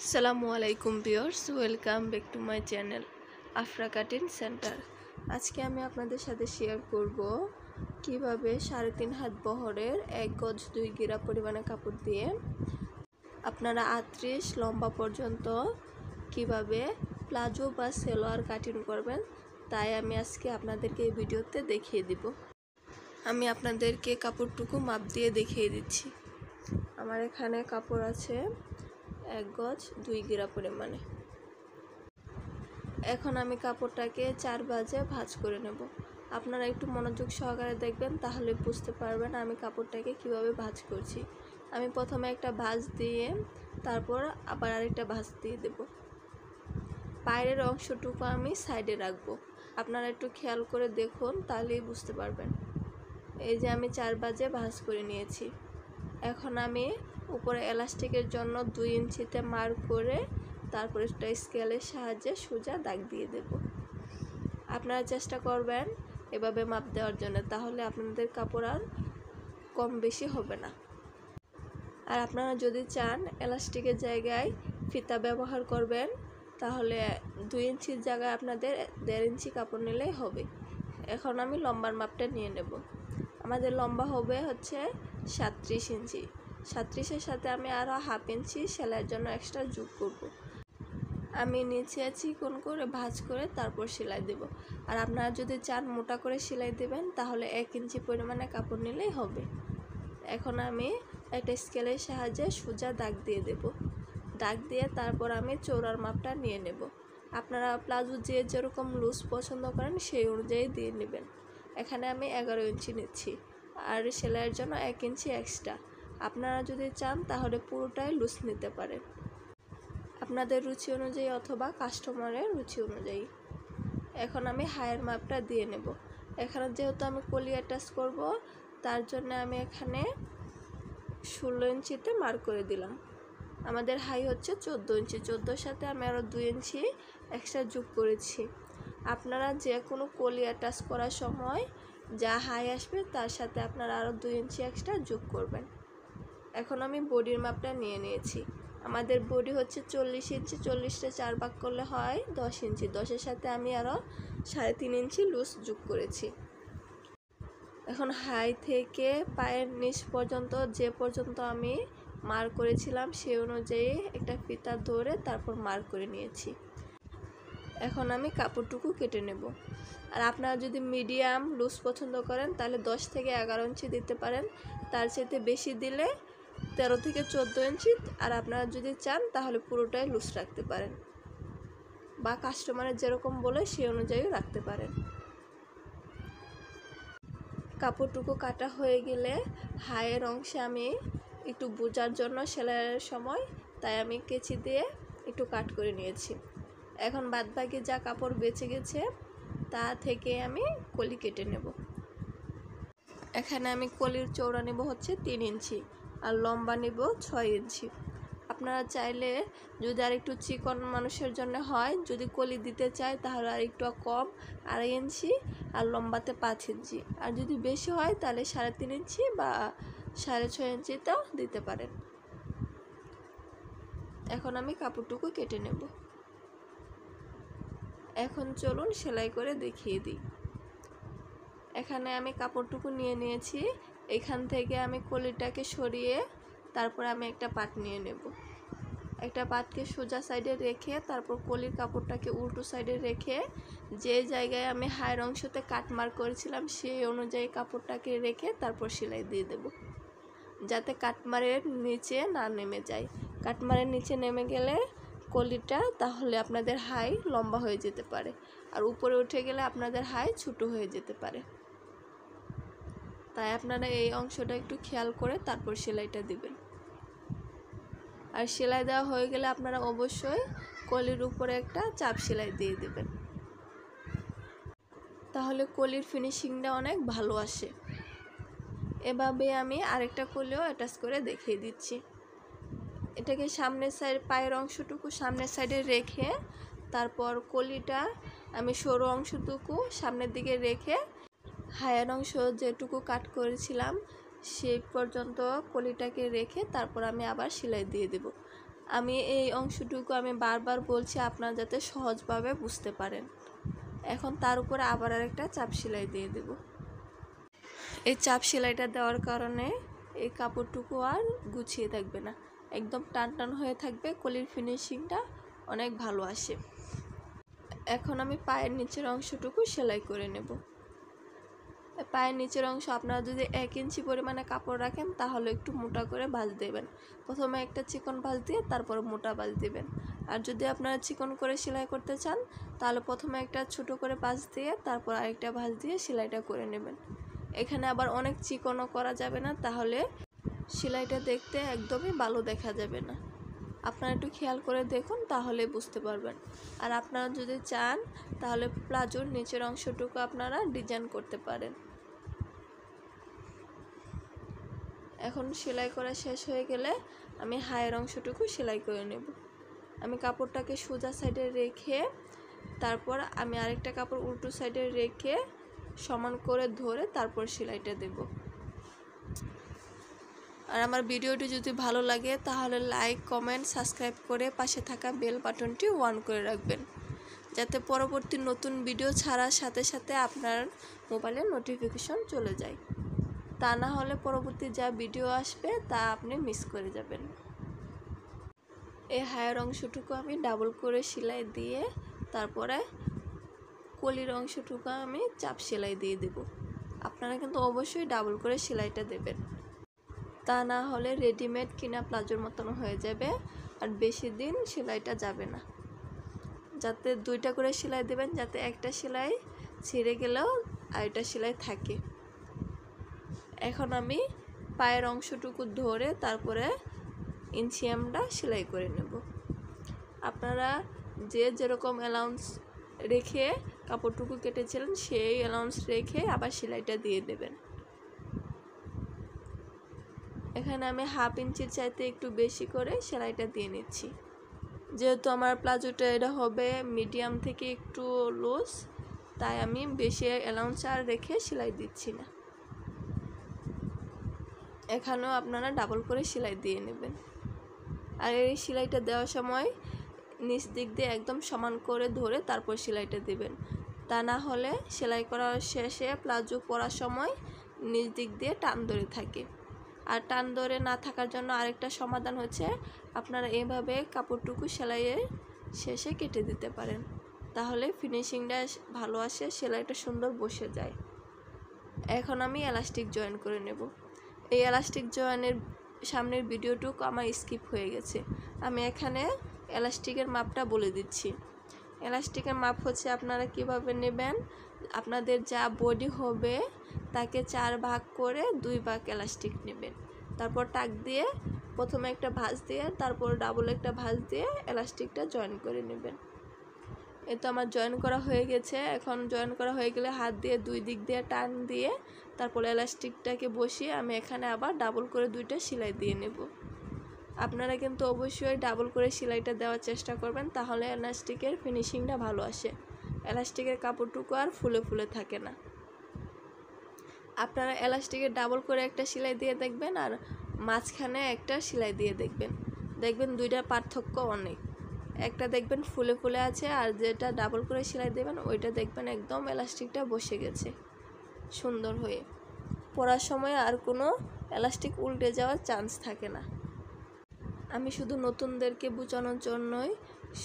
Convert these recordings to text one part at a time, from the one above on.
আসসালামু আলাইকুম viewers, welcome back to my channel Afra cutting centre. আজকে আমি আপনাদের সাথে শেয়ার করব কিভাবে 3.5 হাত বহরের 1 গজ 2 গিরা পরিমাণে কাপড় দিয়ে আপনারা 38 লম্বা পর্যন্ত কিভাবে প্লাজো বা সালোয়ার কাটিং করবেন, তাই আমি আজকে আপনাদেরকে এই ভিডিওতে দেখিয়ে দিব। আমি আপনাদেরকে কাপড়টুকু মাপ দিয়ে দেখিয়ে দিচ্ছি। আমার এখানে কাপড় আছে 1 গজ 2 গিরা পরিমাণে। এখন আমি কাপড়টাকে 4 ভাঁজে ভাঁজ করে নেব। আপনারা একটু মনোযোগ সহকারে দেখবেন, তাহলে বুঝতে পারবেন আমি কাপড়টাকে কিভাবে ভাঁজ করছি। আমি প্রথমে একটা ভাঁজ দিয়ে তারপর আবার আরেকটা ভাঁজ দিয়ে দেব। পায়ের অংশটুকু আমি সাইডে রাখবো। আপনারা একটু খেয়াল করে দেখুন, তাহলেই বুঝতে পারবেন। এই যে আমি 4 ভাঁজে ভাঁজ করে নিয়েছি। এখন আমি উপরে এলাস্টিকের জন্য 2 ইঞ্চিতে মার্ক করে তারপর একটা স্কেলের সাহায্যে সোজা দাগ দিয়ে দেব। আপনারা চেষ্টা করবেন এভাবে মাপ দেওয়ার জন্য, তাহলে আপনাদের কাপড় আর কম বেশি হবে না। আর আপনারা যদি চান এলাস্টিকের জায়গায় ফিতা ব্যবহার করবেন, তাহলে 2 ইঞ্চির জায়গায় আপনাদের 1.5 ইঞ্চি কাপড় নিলেই হবে। এখন আমি লম্বার মাপটা নিয়ে নেব। আমাদের লম্বা হবে হচ্ছে 37 ইঞ্চি। 37-এর সাথে আমি আরও 1/2 ইঞ্চি সেলাইয়ের জন্য এক্সট্রা যোগ করব। আমি নিচে চিকন করে ভাঁজ করে তারপর সেলাই দেব। আর আপনারা যদি চান মোটা করে সেলাই দেবেন, তাহলে 1 ইঞ্চি পরিমাণে কাপড় নিলেই হবে। এখন আমি একটা স্কেলের সাহায্যে সোজা দাগ দিয়ে দেব। দাগ দিয়ে তারপর আমি চওড়ার মাপটা নিয়ে নেব। আপনারা প্লাজো যে যেরকম লুজ পছন্দ করেন সেই অনুযায়ী দিয়ে নেবেন। এখানে আমি 11 ইঞ্চি নিচ্ছি, আর সেলাইয়ের জন্য 1 ইঞ্চি এক্সট্রা। আপনারা যদি চান তাহলে পুরোটাই লুজ নিতে পারেন, আপনাদের রুচি অনুযায়ী অথবা কাস্টমারের রুচি অনুযায়ী। এখন আমি হাইয়ের মাপটা দিয়ে নেব। এখানে যেহেতু আমি কলি অ্যাটাচ করব, তার জন্য আমি এখানে 16 ইঞ্চিতে মার্ক করে দিলাম। আমাদের হাই হচ্ছে 14 ইঞ্চি। 14-এর সাথে আমি আরও 2 ইঞ্চি এক্সট্রা যোগ করেছি। আপনারা যে কোনো কলি অ্যাটাচ করার সময় যা হাই আসবে তার সাথে আপনারা আরও 2 ইঞ্চি এক্সট্রা যোগ করবেন। এখন আমি বডির মাপটা নিয়ে নিয়েছি। আমাদের বডি হচ্ছে 40 ইঞ্চি। 40-টা 4 ভাগ করলে হয় 10 ইঞ্চি। 10-এর সাথে আমি আরও 3.5 ইঞ্চি লুজ যোগ করেছি। এখন হাই থেকে পায়ের নিচ পর্যন্ত যে পর্যন্ত আমি মার্ক করেছিলাম সেই অনুযায়ী একটা ফিতা ধরে তারপর মার্ক করে নিয়েছি। এখন আমি কাপড়টুকু কেটে নেব। আর আপনারা যদি মিডিয়াম লুজ পছন্দ করেন, তাহলে 10 থেকে 11 ইঞ্চি দিতে পারেন। তার চাইতে বেশি দিলে 13 থেকে 14 ইঞ্চি। আর আপনারা যদি চান তাহলে পুরোটাই লুজ রাখতে পারেন, বা কাস্টমারের যেরকম বলে সেই অনুযায়ী রাখতে পারেন। কাপড়টুকু কাটা হয়ে গেলে হাইয়ের অংশে আমি একটু বোঝার জন্য সেলাইয়ের সময় তাই আমি কেচি দিয়ে একটু কাট করে নিয়েছি। এখন বাদবাকি যা কাপড় বেঁচে গেছে তা থেকে আমি কলি কেটে নেব। এখানে আমি কলির চওড়া নেব হচ্ছে 3 ইঞ্চি আর লম্বা নেব 6 ইঞ্চি। আপনারা চাইলে যদি আর একটু চিকন মানুষের জন্য হয়, যদি কলি দিতে চায় তাহলে আর একটু কম 2.5 ইঞ্চি আর লম্বাতে 5 ইঞ্চি। আর যদি বেশি হয় তাহলে 3.5 ইঞ্চি বা 6.5 ইঞ্চিতেও দিতে পারেন। এখন আমি কাপড়টুকু কেটে নেব। এখন চলুন সেলাই করে দেখিয়ে দিই। এখানে আমি কাপড়টুকু নিয়ে নিয়েছি। এখান থেকে আমি কলিটাকে সরিয়ে তারপর আমি একটা পাট নিয়ে নেব। একটা পাটকে সোজা সাইডে রেখে তারপর কলির কাপড়টাকে উল্টো সাইডে রেখে যে জায়গায় আমি হাইয়ের অংশতে কাট মার্ক করেছিলাম সেই অনুযায়ী কাপড়টাকে রেখে তারপর সেলাই দিয়ে দেব, যাতে কাটমারের নিচে না নেমে যায়। কাটমারের নিচে নেমে গেলে কলিটা তাহলে আপনাদের হাই লম্বা হয়ে যেতে পারে, আর উপরে উঠে গেলে আপনাদের হাই ছোটো হয়ে যেতে পারে। তাই আপনারা এই অংশটা একটু খেয়াল করে তারপর সেলাইটা দিবেন। আর সেলাই দেওয়া হয়ে গেলে আপনারা অবশ্যই কলির উপরে একটা চাপ সেলাই দিয়ে দেবেন, তাহলে কলির ফিনিশিংটা অনেক ভালো আসে। এভাবে আমি আরেকটা কলিও অ্যাটাচ করে দেখিয়ে দিচ্ছি। এটাকে সামনের সাইড পায়ের অংশটুকু সামনের সাইডে রেখে তারপর কলিটা আমি সরু অংশটুকু সামনের দিকে রেখে হায়ার অংশ যেটুকু কাট করেছিলাম সেই পর্যন্ত কলিটাকে রেখে তারপর আমি আবার সেলাই দিয়ে দেব। আমি এই অংশটুকু আমি বারবার বলছি আপনারা যাতে সহজভাবে বুঝতে পারেন। এখন তার উপরে আবার আরেকটা চাপ সেলাই দিয়ে দেব। এই চাপ সেলাইটা দেওয়ার কারণে এই কাপড়টুকু আর গুছিয়ে থাকবে না, একদম টান টান হয়ে থাকবে, কলির ফিনিশিংটা অনেক ভালো আসে। এখন আমি পায়ের নিচের অংশটুকু সেলাই করে নেব। পায়ের নিচের অংশ আপনারা যদি 1 ইঞ্চি পরিমাণে কাপড় রাখেন তাহলে একটু মোটা করে ভাঁজ দেবেন। প্রথমে একটা চিকন ভাঁজ দিয়ে তারপর মোটা ভাঁজ দিবেন। আর যদি আপনারা চিকন করে সেলাই করতে চান তাহলে প্রথমে একটা ছোট করে ভাঁজ দিয়ে তারপর আরেকটা ভাঁজ দিয়ে সেলাইটা করে নেবেন। এখানে আবার অনেক চিকনও করা যাবে না, তাহলে সেলাইটা দেখতে একদমই ভালো দেখা যাবে না। আপনারা একটু খেয়াল করে দেখুন, তাহলে বুঝতে পারবেন। আর আপনারা যদি চান তাহলে প্লাজোর নিচের অংশটুকু আপনারা ডিজাইন করতে পারেন। এখন সেলাই করা শেষ হয়ে গেলে আমি হায়ের অংশটুকু সেলাই করে নেব। আমি কাপড়টাকে সোজা সাইডে রেখে তারপর আমি আরেকটা কাপড় উল্টো সাইডে রেখে সমান করে ধরে তারপর সেলাইটা দেব। আর আমার ভিডিওটি যদি ভালো লাগে তাহলে লাইক, কমেন্ট, সাবস্ক্রাইব করে পাশে থাকা বেল বাটনটি অন করে রাখবেন, যাতে পরবর্তী নতুন ভিডিও ছাড়ার সাথে সাথে আপনার মোবাইলে নোটিফিকেশন চলে যায়। তা না হলে পরবর্তী যা ভিডিও আসবে তা আপনি মিস করে যাবেন। এই হায়ের অংশটুকু আমি ডাবল করে সেলাই দিয়ে তারপরে কলির অংশটুকু আমি চাপ সেলাই দিয়ে দেব। আপনারা কিন্তু অবশ্যই ডাবল করে সেলাইটা দেবেন, তা না হলে রেডিমেড কিনা প্লাজোর মতন হয়ে যাবে আর বেশি দিন সেলাইটা যাবে না। যাতে 2টা করে সেলাই দেবেন, যাতে একটা সেলাই ছিঁড়ে গেলেও আরেকটা সেলাই থাকে। এখন আমি পায়ের অংশটুকু ধরে তারপরে ইঞ্চিয়ামটা সেলাই করে নেব। আপনারা যে যেরকম অ্যালাউন্স রেখে কাপড়টুকু কেটেছিলেন সেই অ্যালাউন্স রেখে আবার সেলাইটা দিয়ে দেবেন। এখানে আমি 1/2 ইঞ্চির চাইতে একটু বেশি করে সেলাইটা দিয়ে নিচ্ছি। যেহেতু আমার প্লাজোটা এটা হবে মিডিয়াম থেকে একটু লুজ, তাই আমি বেশি অ্যালাউন্স আর রেখে সেলাই দিচ্ছি না। এখানেও আপনারা ডাবল করে সেলাই দিয়ে নেবেন। আর এই সেলাইটা দেওয়ার সময় নিচ দিক দিয়ে একদম সমান করে ধরে তারপর সেলাইটা দেবেন। তা না হলে সেলাই করার শেষে প্লাজো পরার সময় নিচ দিক দিয়ে টান ধরে থাকে। আর টান ধরে না থাকার জন্য আরেকটা সমাধান হচ্ছে আপনারা এভাবে কাপড়টুকু সেলাইয়ের শেষে কেটে দিতে পারেন, তাহলে ফিনিশিংটা ভালো আসে, সেলাইটা সুন্দর বসে যায়। এখন আমি এলাস্টিক জয়েন করে নেব। এই এলাস্টিক জয়েনের সামনের ভিডিওটুকু আমার স্কিপ হয়ে গেছে। আমি এখানে এলাস্টিকের মাপটা বলে দিচ্ছি। এলাস্টিকের মাপ হচ্ছে আপনারা কিভাবে নেবেন, আপনাদের যা বডি হবে তাকে 4 ভাগ করে 2 ভাগ এলাস্টিক নেবেন। তারপর টাক দিয়ে প্রথমে একটা ভাঁজ দিয়ে তারপর ডাবল একটা ভাঁজ দিয়ে এলাস্টিকটা জয়েন করে নেবেন। এই তো আমার জয়েন করা হয়ে গেছে। এখন জয়েন করা হয়ে গেলে হাত দিয়ে 2 দিক দিয়ে টান দিয়ে তারপর এলাস্টিকটাকে বসিয়ে আমি এখানে আবার ডাবল করে 2টা সেলাই দিয়ে নেব। আপনারা কিন্তু অবশ্যই ডাবল করে সেলাইটা দেওয়ার চেষ্টা করবেন, তাহলে এলাস্টিকের ফিনিশিংটা ভালো আসে। এলাস্টিকের কাপড়টুকু আর ফুলে ফুলে থাকে না। আপনারা এলাস্টিকের ডাবল করে একটা সেলাই দিয়ে দেখবেন আর মাঝখানে একটা সেলাই দিয়ে দেখবেন, দেখবেন 2টার পার্থক্য অনেক। একটা দেখবেন ফুলে ফুলে আছে আর যেটা ডাবল করে সেলাই দেবেন ওইটা দেখবেন একদম এলাস্টিকটা বসে গেছে সুন্দর হয়ে। পরার সময় আর কোনো এলাস্টিক উল্টে যাওয়ার চান্স থাকে না। আমি শুধু নতুনদেরকে বোঝানোর জন্যই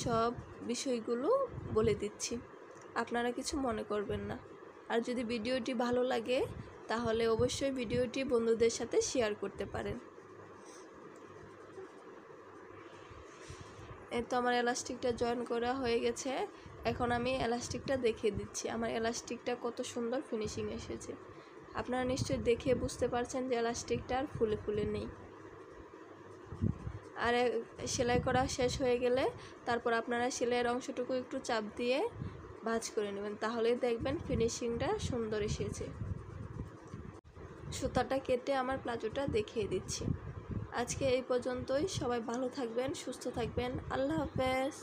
সব বিষয়গুলো বলে দিচ্ছি, আপনারা কিছু মনে করবেন না। আর যদি ভিডিওটি ভালো লাগে তাহলে অবশ্যই ভিডিওটি বন্ধুদের সাথে শেয়ার করতে পারেন। এই তো আমার এলাস্টিকটা জয়েন করা হয়ে গেছে। এখন আমি এলাস্টিকটা দেখিয়ে দিচ্ছি আমার এলাস্টিকটা কত সুন্দর ফিনিশিং এসেছে। আপনারা নিশ্চয়ই দেখে বুঝতে পারছেন যে এলাস্টিকটা আর ফুলে ফুলে নেই। আর সেলাই করা শেষ হয়ে গেলে তারপর আপনারা সেলাইয়ের অংশটুকু একটু চাপ দিয়ে ভাঁজ করে নেবেন, তাহলেই দেখবেন ফিনিশিংটা সুন্দর এসেছে। সুতাটা কেটে আমার প্লাজোটা দেখিয়ে দিচ্ছি। আজকে এই পর্যন্তই। সবাই ভালো থাকবেন, সুস্থ থাকবেন। আল্লাহ হাফেজ।